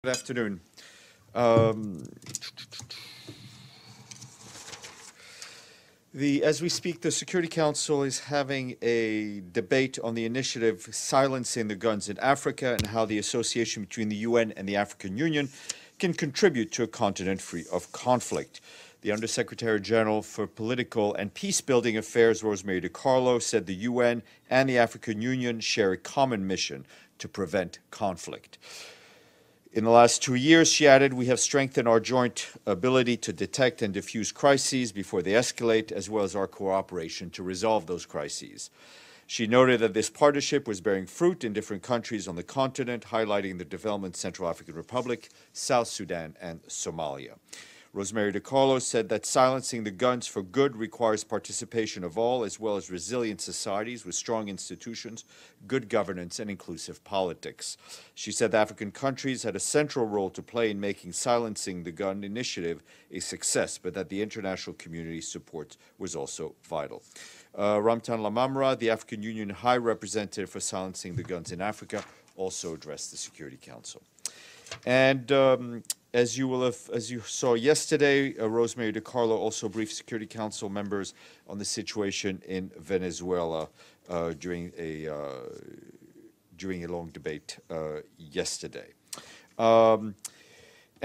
Good afternoon. As we speak, the Security Council is having a debate on the initiative Silencing the Guns in Africa and how the association between the UN and the African Union can contribute to a continent free of conflict. The Undersecretary General for Political and Peacebuilding Affairs, Rosemary DiCarlo, said the UN and the African Union share a common mission to prevent conflict. In the last 2 years, she added, we have strengthened our joint ability to detect and diffuse crises before they escalate, as well as our cooperation to resolve those crises. She noted that this partnership was bearing fruit in different countries on the continent, highlighting the development of Central African Republic, South Sudan, and Somalia. Rosemary DiCarlo said that silencing the guns for good requires participation of all, as well as resilient societies with strong institutions, good governance, and inclusive politics. She said the African countries had a central role to play in making silencing the gun initiative a success, but that the international community's support was also vital. Ramtane Lamamra, the African Union High Representative for Silencing the Guns in Africa, also addressed the Security Council. And as you saw yesterday, Rosemary DiCarlo also briefed Security Council members on the situation in Venezuela during a long debate yesterday.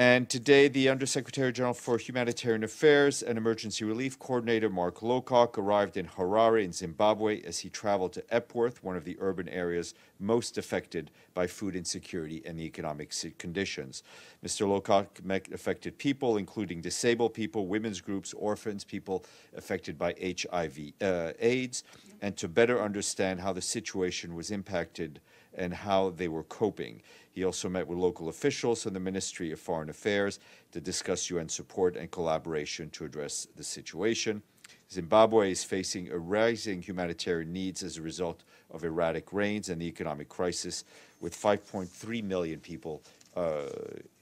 And today, the Undersecretary General for Humanitarian Affairs and Emergency Relief Coordinator Mark Lowcock arrived in Harare in Zimbabwe as he traveled to Epworth, one of the urban areas most affected by food insecurity and the economic conditions. Mr. Lowcock met affected people, including disabled people, women's groups, orphans, people affected by HIV/AIDS, and to better understand how the situation was impacted and how they were coping. He also met with local officials from the Ministry of Foreign Affairs to discuss UN support and collaboration to address the situation. Zimbabwe is facing a rising humanitarian needs as a result of erratic rains and the economic crisis, with 5.3 million people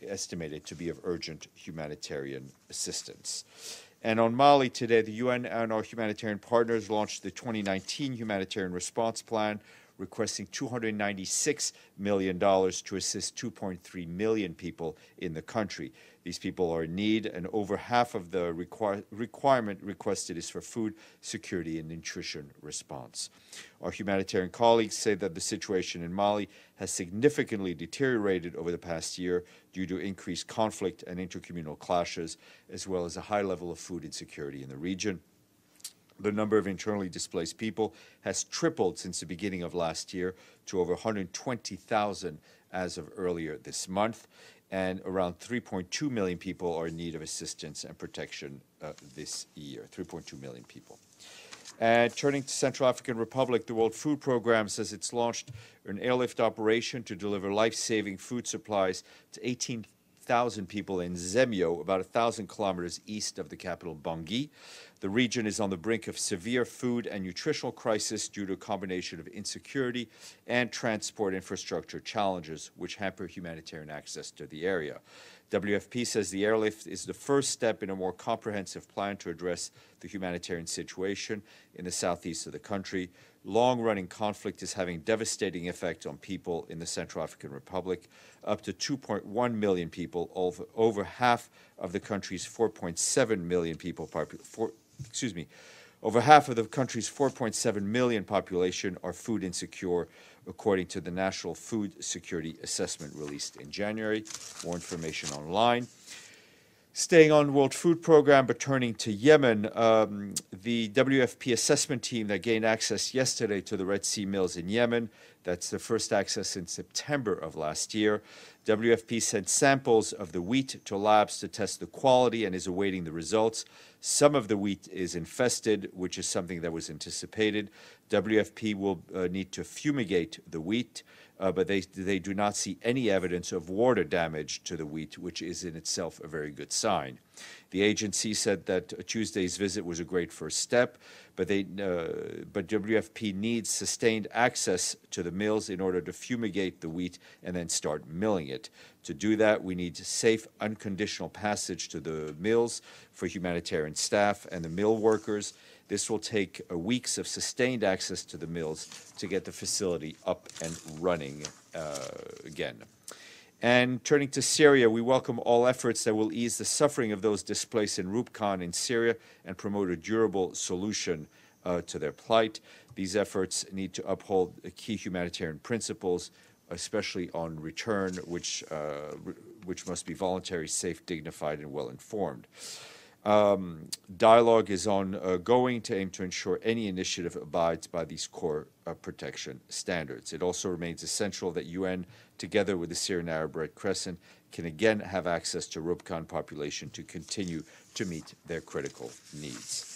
estimated to be of urgent humanitarian assistance. And on Mali today, the UN and our humanitarian partners launched the 2019 Humanitarian Response Plan, requesting $296 million to assist 2.3 million people in the country. These people are in need, and over half of the requirement requested is for food security and nutrition response. Our humanitarian colleagues say that the situation in Mali has significantly deteriorated over the past year due to increased conflict and intercommunal clashes, as well as a high level of food insecurity in the region. The number of internally displaced people has tripled since the beginning of last year to over 120,000 as of earlier this month, and around 3.2 million people are in need of assistance and protection this year, 3.2 million people. And turning to Central African Republic, the World Food Programme says it's launched an airlift operation to deliver life-saving food supplies to 18,000 people in Zemio, about 1,000 kilometers east of the capital Bangui. The region is on the brink of severe food and nutritional crisis due to a combination of insecurity and transport infrastructure challenges, which hamper humanitarian access to the area. WFP says the airlift is the first step in a more comprehensive plan to address the humanitarian situation in the southeast of the country. Long-running conflict is having devastating effects on people in the Central African Republic. Up to 2.1 million people, over half of the country's 4.7 million people, over half of the country's 4.7 million population are food insecure, according to the National Food Security Assessment released in January. More information online. Staying on World Food Programme, but turning to Yemen, the WFP assessment team that gained access yesterday to the Red Sea mills in Yemen, that's the first access in September of last year. WFP sent samples of the wheat to labs to test the quality and is awaiting the results. Some of the wheat is infested, which is something that was anticipated. WFP will need to fumigate the wheat, but they do not see any evidence of water damage to the wheat, which is in itself a very good sign. The agency said that Tuesday's visit was a great first step, but WFP needs sustained access to the mills in order to fumigate the wheat and then start milling it. To do that, we need safe, unconditional passage to the mills for humanitarian staff and the mill workers. This will take weeks of sustained access to the mills to get the facility up and running again. And turning to Syria, we welcome all efforts that will ease the suffering of those displaced in Rubkan in Syria and promote a durable solution to their plight. These efforts need to uphold key humanitarian principles, especially on return, which must be voluntary, safe, dignified, and well-informed. Dialogue is ongoing to aim to ensure any initiative abides by these core protection standards. It also remains essential that UN, together with the Syrian Arab Red Crescent, can again have access to Rubkan population to continue to meet their critical needs.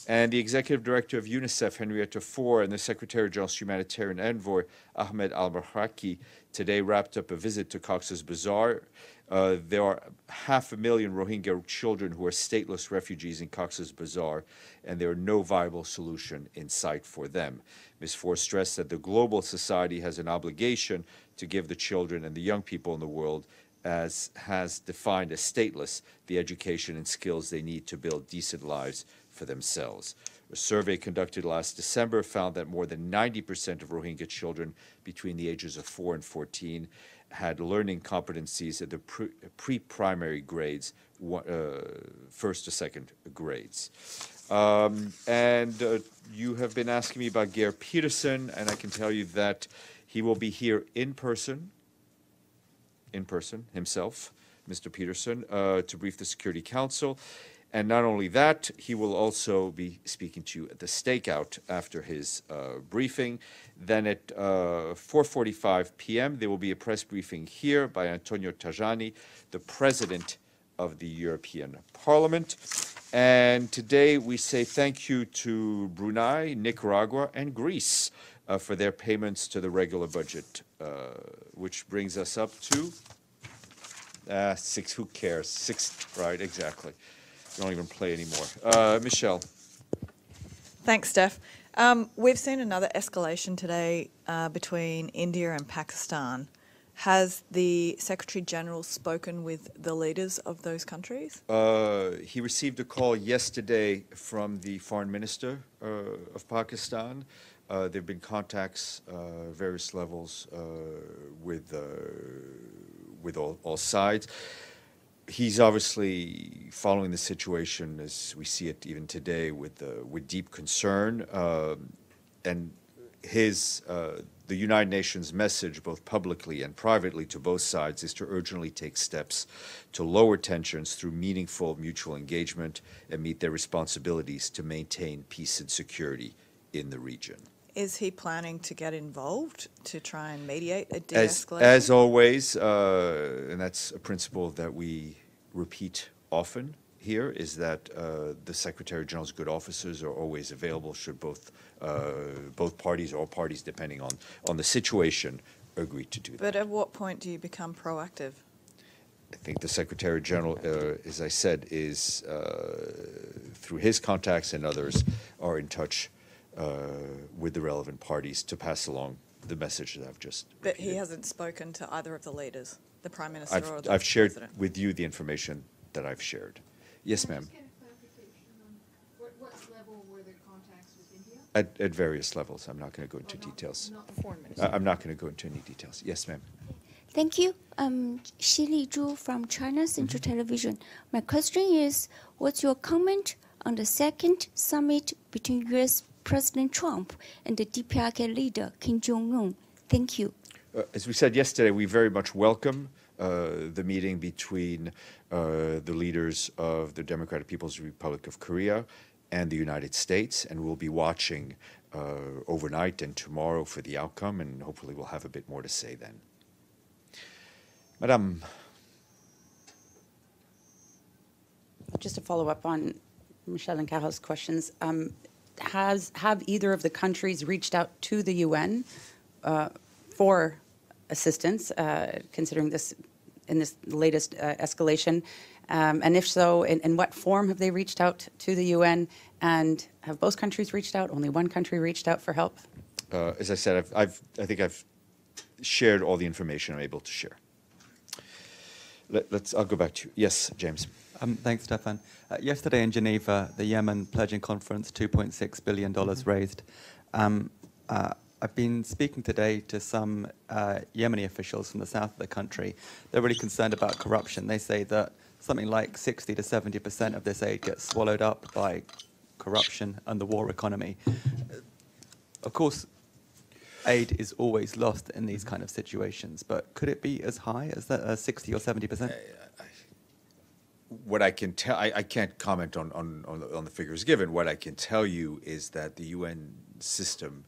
And the Executive Director of UNICEF, Henrietta Fore, and the Secretary General's Humanitarian Envoy, Ahmed al-Marhaki, today wrapped up a visit to Cox's Bazar. There are 500,000 Rohingya children who are stateless refugees in Cox's Bazar, and there are no viable solution in sight for them. Ms. Fore stressed that the global society has an obligation to give the children and the young people in the world, as has defined as stateless, the education and skills they need to build decent lives for themselves. A survey conducted last December found that more than 90% of Rohingya children between the ages of 4 and 14 had learning competencies at the pre-primary grades, first to second grades. You have been asking me about Geir Peterson, and I can tell you that he will be here in person himself, Mr. Peterson, to brief the Security Council. And not only that, he will also be speaking to you at the stakeout after his briefing. Then at 4:45 p.m., there will be a press briefing here by Antonio Tajani, the President of the European Parliament. And today we say thank you to Brunei, Nicaragua, and Greece for their payments to the regular budget, which brings us up to 6. Who cares? 6, right, exactly. We don't even play anymore. Michelle. Thanks, Steph. We've seen another escalation today between India and Pakistan. Has the Secretary General spoken with the leaders of those countries? He received a call yesterday from the Foreign Minister of Pakistan. There have been contacts, various levels, with all sides. He's obviously following the situation as we see it even today with deep concern, and the United Nations message, both publicly and privately to both sides, is to urgently take steps to lower tensions through meaningful mutual engagement and meet their responsibilities to maintain peace and security in the region. Is he planning to get involved to try and mediate a de-escalation? As always, and that's a principle that we repeat often here, is that the Secretary General's good officers are always available should both parties, or all parties, depending on the situation, agree to do that. But at what point do you become proactive? I think the Secretary General, as I said, is through his contacts and others, are in touch with the relevant parties to pass along the message that I've just repeated. But he hasn't spoken to either of the leaders, the Prime Minister or the President? I've shared with you the information that I've shared. Yes, ma'am. Can I just get a clarification on what level were the contacts with India? At various levels. I'm not going to go into details. Not the Foreign Minister. I'm not going to go into any details. Yes, ma'am. Thank you. Shili Zhu from China Central Television. My question is, what's your comment on the second summit between U.S. President Trump and the DPRK leader, Kim Jong-un? Thank you. As we said yesterday, we very much welcome the meeting between the leaders of the Democratic People's Republic of Korea and the United States, and we'll be watching overnight and tomorrow for the outcome, and hopefully we'll have a bit more to say then. Madame. Just to follow up on Michelle and Carol's questions, have either of the countries reached out to the UN for assistance, considering this in this latest escalation? And if so, in what form have they reached out to the UN? And have both countries reached out? Only one country reached out for help? As I said, I think I've shared all the information I'm able to share. I'll go back to you. Yes, James. Thanks, Stéphane. Yesterday in Geneva, the Yemen Pledging Conference, $2.6 billion raised. I've been speaking today to some Yemeni officials from the south of the country. They're really concerned about corruption. They say that something like 60 to 70% of this aid gets swallowed up by corruption and the war economy. Of course, aid is always lost in these kind of situations, but could it be as high as that 60 or 70%? What I can tell, I can't comment on the figures given. What I can tell you is that the UN system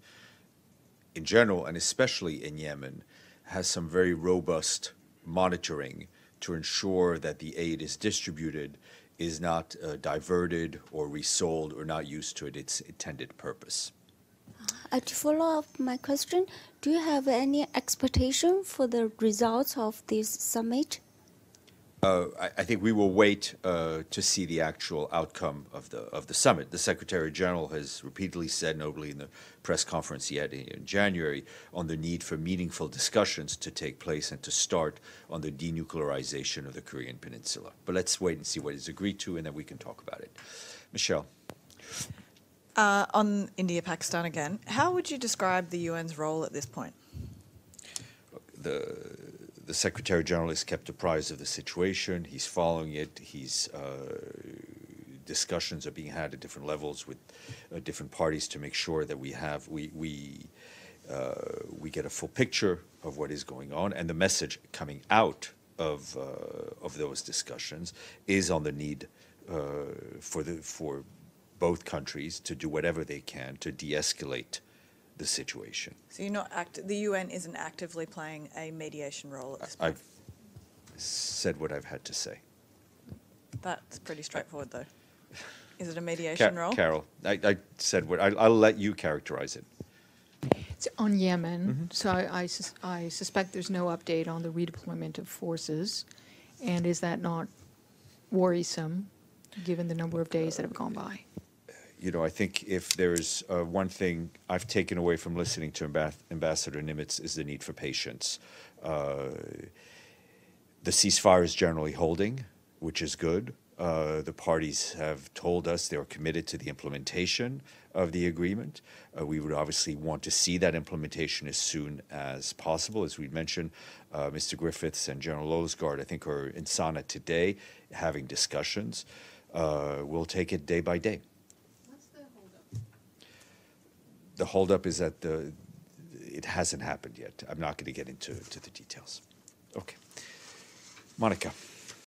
in general, and especially in Yemen, has some very robust monitoring to ensure that the aid is distributed, is not diverted or resold or not used to its intended purpose. To follow up my question, do you have any expectation for the results of this summit? I think we will wait to see the actual outcome of the summit. The Secretary General has repeatedly said, notably in the press conference he had in January, on the need for meaningful discussions to take place and to start on the denuclearization of the Korean Peninsula. But let's wait and see what is agreed to, and then we can talk about it. Michelle. On India-Pakistan again, how would you describe the UN's role at this point? The Secretary General is kept apprised of the situation. He's following it. Discussions are being had at different levels with different parties to make sure that we get a full picture of what is going on. And the message coming out of those discussions is on the need for both countries to do whatever they can to de-escalate the situation. So the UN isn't actively playing a mediation role at this point? I've said what I've had to say. That's pretty straightforward, though. Is it a mediation role? Carol, I said what I'll let you characterize it. It's on Yemen, so I suspect there's no update on the redeployment of forces. And is that not worrisome, given the number of days that have gone by? I think if there's one thing I've taken away from listening to Ambassador Nimitz is the need for patience. The ceasefire is generally holding, which is good. The parties have told us they are committed to the implementation of the agreement. We would obviously want to see that implementation as soon as possible. As we mentioned, Mr. Griffiths and General Losgard, I think, are in Sana today having discussions. We'll take it day by day. The holdup is that it hasn't happened yet. I'm not going to get into the details. Okay. Monica.